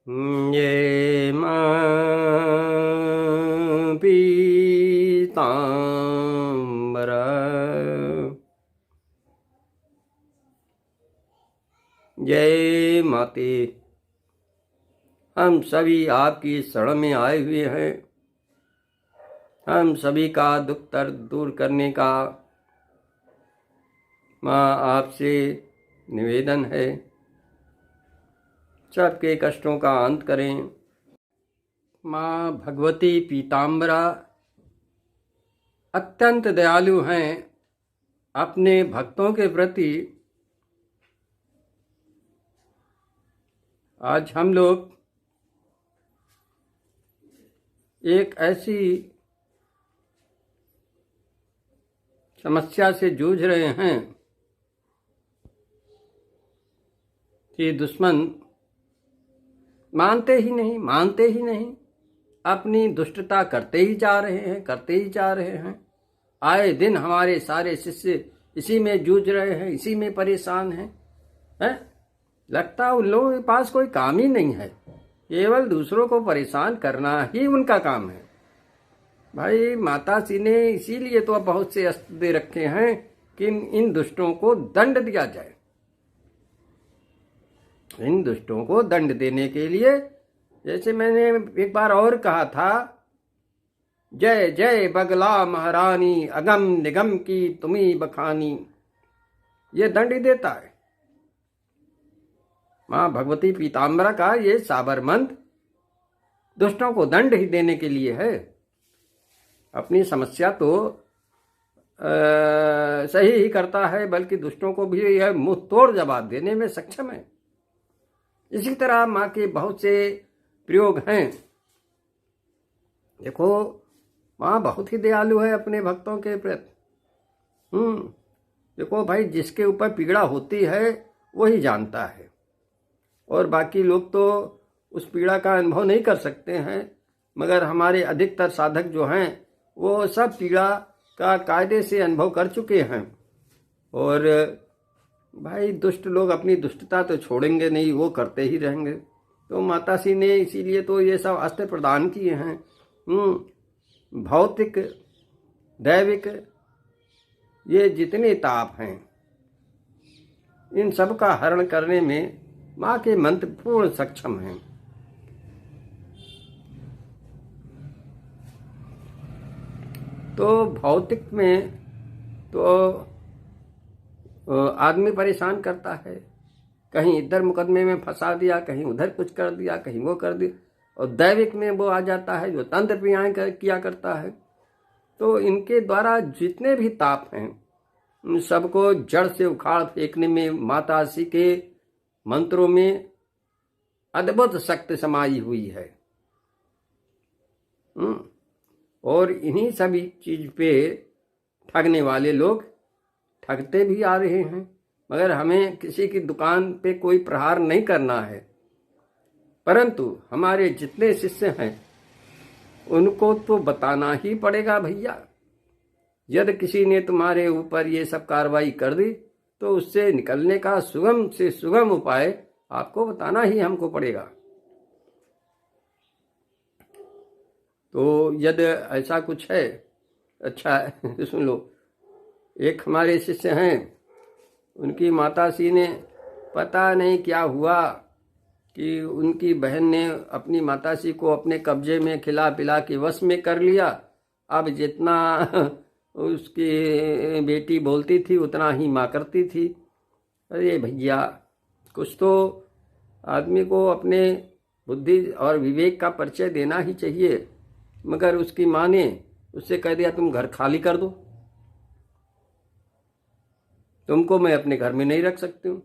ये पीताम्बर जय माते। हम सभी आपकी शरण में आए हुए हैं। हम सभी का दुख दर्द दूर करने का माँ आपसे निवेदन है। सबके कष्टों का अंत करें। माँ भगवती पीताम्बरा अत्यंत दयालु हैं अपने भक्तों के प्रति। आज हम लोग एक ऐसी समस्या से जूझ रहे हैं कि दुश्मन मानते ही नहीं, अपनी दुष्टता करते ही जा रहे हैं। आए दिन हमारे सारे शिष्य इसी में जूझ रहे हैं, इसी में परेशान हैं। लगता उन लोगों के पास कोई काम ही नहीं है, केवल दूसरों को परेशान करना ही उनका काम है। भाई माता जी ने इसीलिए तो बहुत से अस्त्र दे रखे हैं कि इन दुष्टों को दंड दिया जाए। इन दुष्टों को दंड देने के लिए, जैसे मैंने एक बार और कहा था, जय जय बगला महारानी, अगम निगम की तुम्ही बखानी, ये दंड ही देता है। माँ भगवती पीताम्बरा का ये साबरमंत दुष्टों को दंड ही देने के लिए है। अपनी समस्या तो सही ही करता है, बल्कि दुष्टों को भी यह मुंह तोड़ जवाब देने में सक्षम है। इसी तरह माँ के बहुत से प्रयोग हैं। देखो माँ बहुत ही दयालु है अपने भक्तों के प्रति। देखो भाई, जिसके ऊपर पीड़ा होती है वही जानता है, और बाकी लोग तो उस पीड़ा का अनुभव नहीं कर सकते हैं। मगर हमारे अधिकतर साधक जो हैं वो सब पीड़ा का कायदे से अनुभव कर चुके हैं। और भाई दुष्ट लोग अपनी दुष्टता तो छोड़ेंगे नहीं, वो करते ही रहेंगे। तो माता श्री ने इसीलिए तो ये सब अस्त्र प्रदान किए हैं। भौतिक दैविक ये जितने ताप हैं, इन सब का हरण करने में माँ के मंत्र पूर्ण सक्षम हैं। तो भौतिक में तो आदमी परेशान करता है, कहीं इधर मुकदमे में फंसा दिया, कहीं उधर कुछ कर दिया, कहीं वो कर दिया। और दैविक में वो आ जाता है जो तंत्र क्रियाएं किया करता है। तो इनके द्वारा जितने भी ताप हैं उन सबको जड़ से उखाड़ फेंकने में माता श्री के मंत्रों में अद्भुत शक्ति समाई हुई है। और इन्हीं सभी चीज पे ठगने वाले लोग ठगते भी आ रहे हैं। मगर हमें किसी की दुकान पे कोई प्रहार नहीं करना है, परंतु हमारे जितने शिष्य हैं उनको तो बताना ही पड़ेगा भैया। यदि किसी ने तुम्हारे ऊपर ये सब कार्रवाई कर दी तो उससे निकलने का सुगम से सुगम उपाय आपको बताना ही हमको पड़ेगा। तो यदि ऐसा कुछ है, अच्छा सुन लो। एक हमारे शिष्य हैं, उनकी माता श्री ने पता नहीं क्या हुआ कि उनकी बहन ने अपनी माता श्री को अपने कब्जे में खिला पिला के वश में कर लिया। अब जितना उसकी बेटी बोलती थी उतना ही माँ करती थी। अरे भैया, कुछ तो आदमी को अपने बुद्धि और विवेक का परिचय देना ही चाहिए। मगर उसकी माँ ने उससे कह दिया तुम घर खाली कर दो, तुमको मैं अपने घर में नहीं रख सकती हूँ।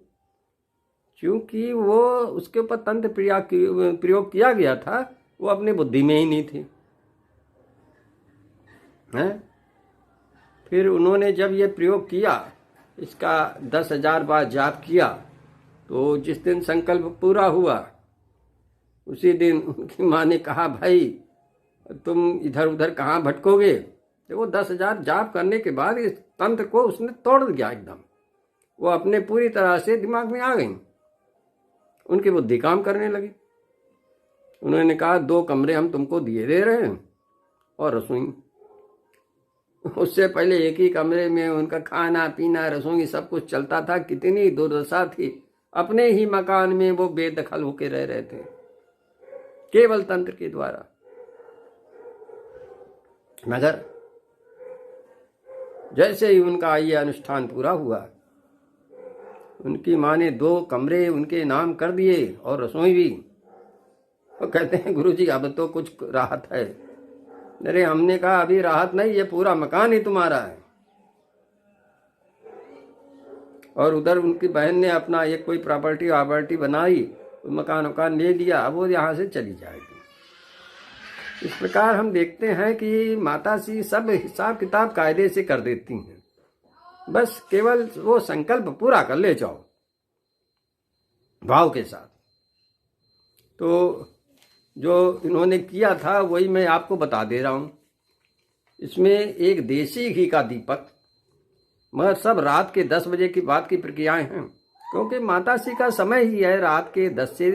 क्योंकि वो उसके ऊपर तंत्र प्रयोग किया गया था, वो अपनी बुद्धि में ही नहीं थी। हैं? फिर उन्होंने जब ये प्रयोग किया, इसका 10,000 बार जाप किया, तो जिस दिन संकल्प पूरा हुआ उसी दिन उनकी माँ ने कहा भाई तुम इधर उधर कहाँ भटकोगे। तो वो 10,000 जाप करने के बाद इस तंत्र को उसने तोड़ दिया एकदम। वो अपने पूरी तरह से दिमाग में आ गई, उनकी बुद्धि काम करने लगी। उन्होंने कहा 2 कमरे हम तुमको दिए दे रहे हैं और रसोई। उससे पहले एक ही कमरे में उनका खाना पीना रसोई सब कुछ चलता था। कितनी दुर्दशा थी, अपने ही मकान में वो बेदखल होके रह रहे थे केवल तंत्र के द्वारा। मगर जैसे ही उनका ये अनुष्ठान पूरा हुआ, उनकी माँ ने 2 कमरे उनके नाम कर दिए और रसोई भी। वो कहते हैं गुरुजी अब तो कुछ राहत है। अरे हमने कहा अभी राहत नहीं, ये पूरा मकान ही तुम्हारा है। और उधर उनकी बहन ने अपना एक कोई प्रॉपर्टी बनाई, मकान ले लिया, अब वो यहाँ से चली जाएगी। इस प्रकार हम देखते हैं कि माता श्री सब हिसाब किताब कायदे से कर देती हैं, बस केवल वो संकल्प पूरा कर ले जाओ भाव के साथ। तो जो इन्होंने किया था वही मैं आपको बता दे रहा हूं। इसमें एक देसी घी का दीपक, मगर सब रात के 10 बजे की बात की प्रक्रियाएं हैं, क्योंकि माता श्री का समय ही है रात के 10 से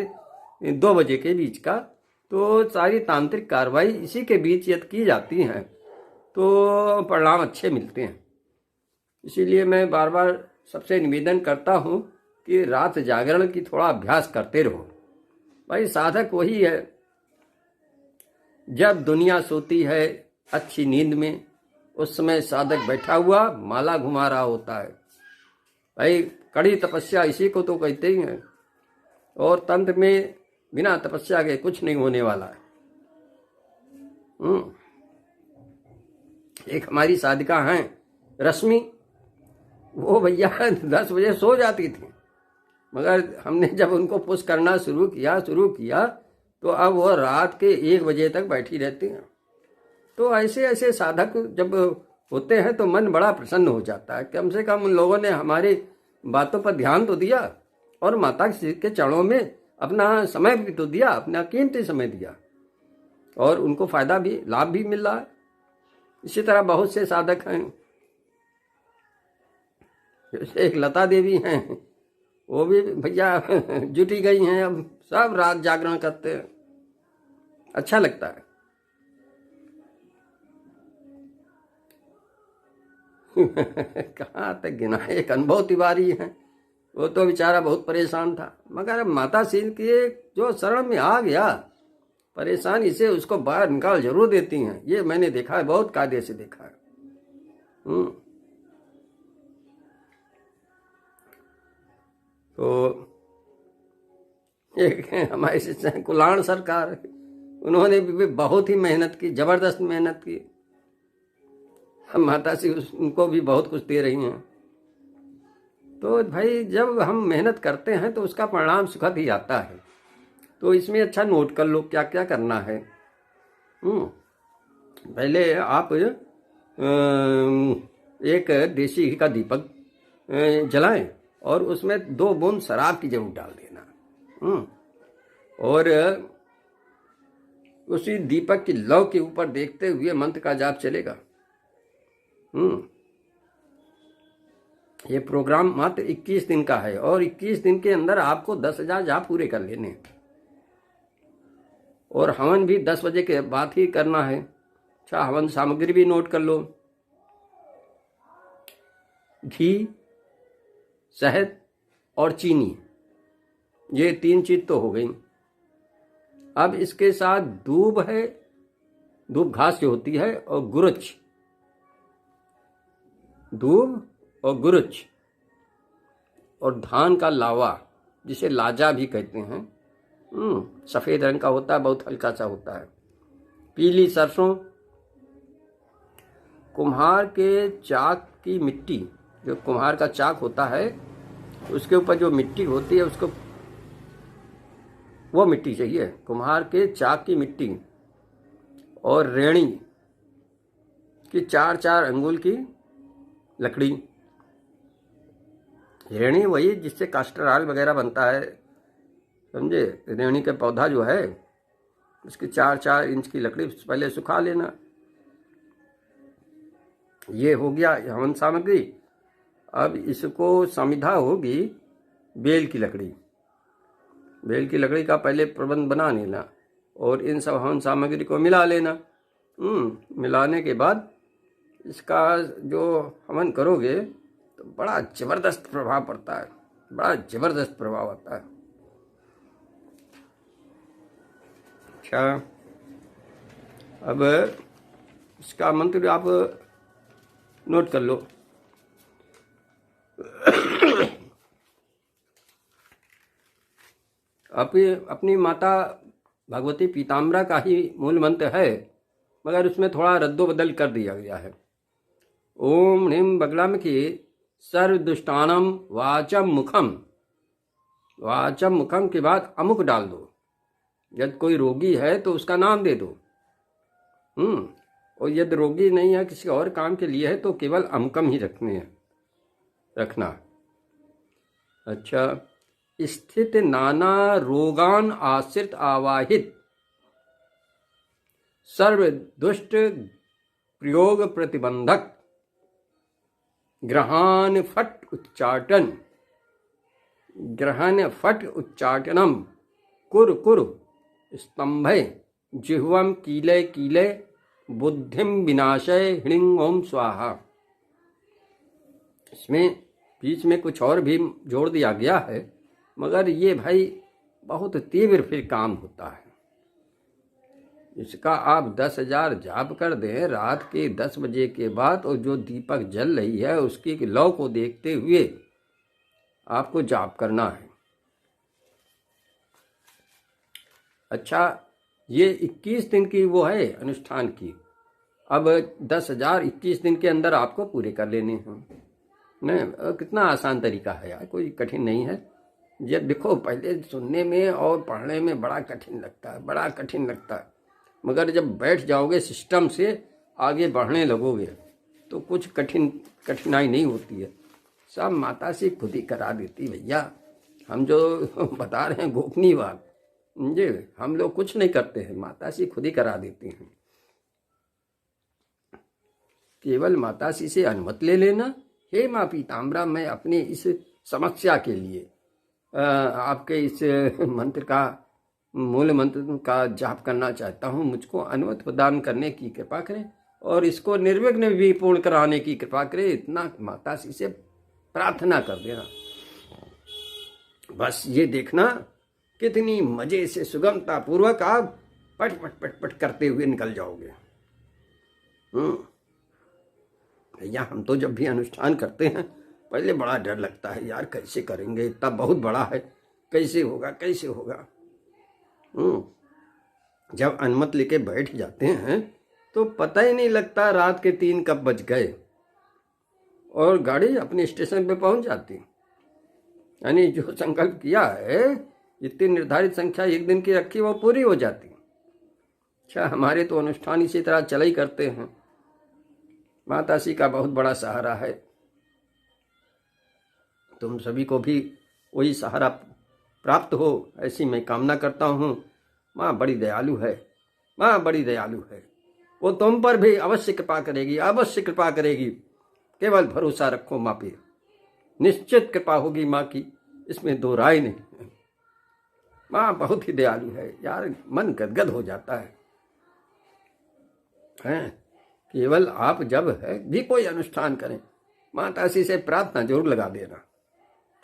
2 बजे के बीच का। तो सारी तांत्रिक कार्रवाई इसी के बीच यदि की जाती हैं तो परिणाम अच्छे मिलते हैं। इसीलिए मैं बार बार सबसे निवेदन करता हूं कि रात जागरण की थोड़ा अभ्यास करते रहो। भाई साधक वही है, जब दुनिया सोती है अच्छी नींद में, उस समय साधक बैठा हुआ माला घुमा रहा होता है। भाई कड़ी तपस्या इसी को तो कहते ही हैं, और तंत्र में बिना तपस्या के कुछ नहीं होने वाला है। एक हमारी साधिका हैं रश्मि, वो भैया 10 बजे सो जाती थी, मगर हमने जब उनको पुश करना शुरू किया तो अब वो रात के 1 बजे तक बैठी रहती हैं। तो ऐसे ऐसे साधक जब होते हैं तो मन बड़ा प्रसन्न हो जाता है। कम से कम उन लोगों ने हमारी बातों पर ध्यान तो दिया और माता के चरणों में अपना समय भी तो दिया, अपना कीमती समय दिया, और उनको फायदा भी लाभ भी मिल रहा है। इसी तरह बहुत से साधक हैं, जैसे एक लता देवी हैं, वो भी भैया जुटी गई हैं, अब सब रात जागरण करते हैं, अच्छा लगता है। कहाँ तक गिना, एक अनुभव तिवारी है, वो तो बेचारा बहुत परेशान था, मगर अब माता श्री के जो शरण में आ गया, परेशानी से उसको बाहर निकाल जरूर देती हैं। ये मैंने देखा है, बहुत कायदे से देखा है। तो एक हमारे शिष्य कुलाण सरकार, उन्होंने भी बहुत ही मेहनत की, जबरदस्त मेहनत की। हम माता श्री उनको भी बहुत कुछ दे रही हैं। तो भाई जब हम मेहनत करते हैं तो उसका परिणाम सुखद ही आता है। तो इसमें अच्छा नोट कर लो क्या क्या करना है। पहले आप एक देसी घी का दीपक जलाएं और उसमें 2 बूंद शराब की जरूर डाल देना, और उसी दीपक की लौ के ऊपर देखते हुए मंत्र का जाप चलेगा। ये प्रोग्राम मात्र 21 दिन का है, और 21 दिन के अंदर आपको 10,000 जाप पूरे कर लेने, और हवन भी 10 बजे के बाद ही करना है। अच्छा, हवन सामग्री भी नोट कर लो। घी, शहद और चीनी, ये 3 चीज तो हो गई। अब इसके साथ दूब है, दूब घास जो होती है, और गुरुच, दूब और गुरुच, और धान का लावा जिसे लाजा भी कहते हैं, सफेद रंग का होता है, बहुत हल्का सा होता है। पीली सरसों, कुम्हार के चाक की मिट्टी, जो कुम्हार का चाक होता है उसके ऊपर जो मिट्टी होती है उसको, वो मिट्टी चाहिए, कुम्हार के चाक की मिट्टी, और रेणी की 4-4 अंगुल की लकड़ी। रेणी वही जिससे कास्टर ऑयल वगैरह बनता है, समझे। रेणी का पौधा जो है उसकी 4-4 इंच की लकड़ी पहले सुखा लेना। ये हो गया हवन सामग्री। अब इसको समिधा होगी बेल की लकड़ी। बेल की लकड़ी का पहले प्रबंध बना लेना, और इन सब हवन सामग्री को मिला लेना। मिलाने के बाद इसका जो हवन करोगे तो बड़ा ज़बरदस्त प्रभाव पड़ता है, बड़ा ज़बरदस्त प्रभाव आता है। अच्छा, अब इसका मंत्र आप नोट कर लो। अपनी माता भगवती पीताम्बरा का ही मूल मंत्र है, मगर उसमें थोड़ा रद्दोबदल कर दिया गया है। ओम ह्रीं बगलम की सर्वदुष्टानम वाचम मुखम, वाचम मुखम के बाद अमुक डाल दो। यदि कोई रोगी है तो उसका नाम दे दो। और यदि रोगी नहीं है, किसी और काम के लिए है, तो केवल अमुकम ही रखना। अच्छा, स्थित नाना रोगान आश्रित आवाहित सर्व दुष्ट प्रयोग प्रतिबंधक ग्रहण फट उच्चाटनम कुर स्तंभे जिह्वम कीले बुद्धिम विनाशय ह्रीं ओम स्वाहा। इसमें बीच में कुछ और भी जोड़ दिया गया है, मगर ये भाई बहुत तीव्र फिर काम होता है। इसका आप 10,000 जाप कर दें रात के 10 बजे के बाद, और जो दीपक जल रही है उसकी लौ को देखते हुए आपको जाप करना है। अच्छा, ये 21 दिन की वो है अनुष्ठान की। अब 10,000 21 दिन के अंदर आपको पूरे कर लेने हैं। नहीं, कितना आसान तरीका है यार, कोई कठिन नहीं है। ये देखो, पहले सुनने में और पढ़ने में बड़ा कठिन लगता है, मगर जब बैठ जाओगे सिस्टम से आगे बढ़ने लगोगे तो कुछ कठिनाई नहीं होती है। सब माता से खुद ही करा देती भैया। हम जो बता रहे हैं गोपनीय बात, जी, हम लोग कुछ नहीं करते हैं, माता से खुद ही करा देती हैं। केवल माता से अनुमति ले लेना, हे माँ पीताम्बरा, मैं अपनी इस समस्या के लिए आपके इस मंत्र का, मूल मंत्र का जाप करना चाहता हूँ, मुझको अनुमति प्रदान करने की कृपा करें और इसको निर्विघ्न भी पूर्ण कराने की कृपा करें। इतना माता से प्रार्थना कर देना। बस ये देखना कितनी मजे से सुगमता पूर्वक आप पट करते हुए निकल जाओगे। भैया, हम तो जब भी अनुष्ठान करते हैं पहले बड़ा डर लगता है यार, कैसे करेंगे, इतना बहुत बड़ा है, कैसे होगा। जब अनुमति लेके बैठ जाते हैं तो पता ही नहीं लगता रात के 3 कब बज गए और गाड़ी अपने स्टेशन पे पहुंच जाती। यानी जो संकल्प किया है, जितनी निर्धारित संख्या एक दिन की रखी वो पूरी हो जाती। अच्छा, हमारे तो अनुष्ठान इसी तरह चला ही करते हैं। माता श्री का बहुत बड़ा सहारा है। तुम सभी को भी वही सहारा प्राप्त हो, ऐसी मैं कामना करता हूँ। माँ बड़ी दयालु है, वो तुम पर भी अवश्य कृपा करेगी। केवल भरोसा रखो माँ पे, निश्चित कृपा होगी माँ की, इसमें दो राय नहीं। माँ बहुत ही दयालु है यार, मन गदगद हो जाता है। केवल आप जब है भी कोई अनुष्ठान करें, माता श्री से प्रार्थना जरूर लगा देना,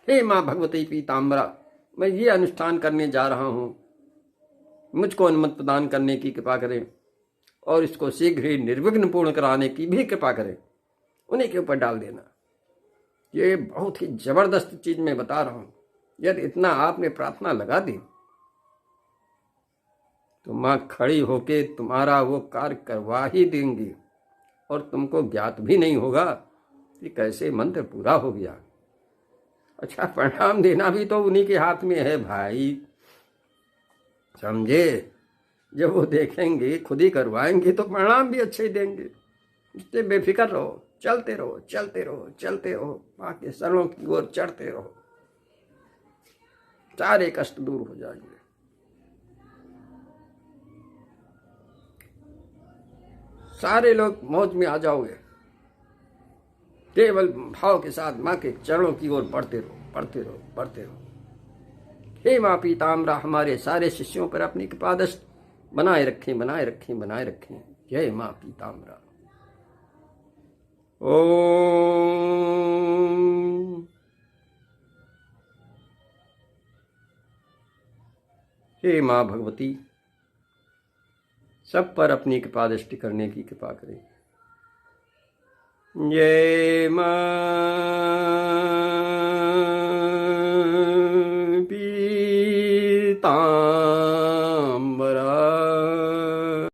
हे माँ भगवती पीताम्बरा, मैं ये अनुष्ठान करने जा रहा हूँ, मुझको अनुमति प्रदान करने की कृपा करें और इसको शीघ्र ही निर्विघ्न पूर्ण कराने की भी कृपा करें। उन्हीं के ऊपर डाल देना। ये बहुत ही जबरदस्त चीज मैं बता रहा हूँ। यदि इतना आपने प्रार्थना लगा दी तो माँ खड़ी होके तुम्हारा वो कार्य करवा ही देंगी और तुमको ज्ञात भी नहीं होगा कि कैसे मंत्र पूरा हो गया। अच्छा, प्रणाम देना भी तो उन्हीं के हाथ में है भाई, समझे। जब वो देखेंगे खुद ही करवाएंगे तो प्रणाम भी अच्छे ही देंगे। इससे बेफिक्र रहो, चलते रहो, माँ के शरणों की ओर चढ़ते रहो, सारे कष्ट दूर हो जाएंगे। सारे लोग मौज में आ जाओगे। केवल भाव के साथ माँ के चरणों की ओर बढ़ते रहो। हे माँ पीताम्बरा, हमारे सारे शिष्यों पर अपनी कृपा दृष्टि बनाए रखें, बनाए रखें, बनाए रखें। जय माँ पीताम्बरा। ओम। हे माँ भगवती, सब पर अपनी कृपा दृष्टि करने की कृपा करें। जय माँ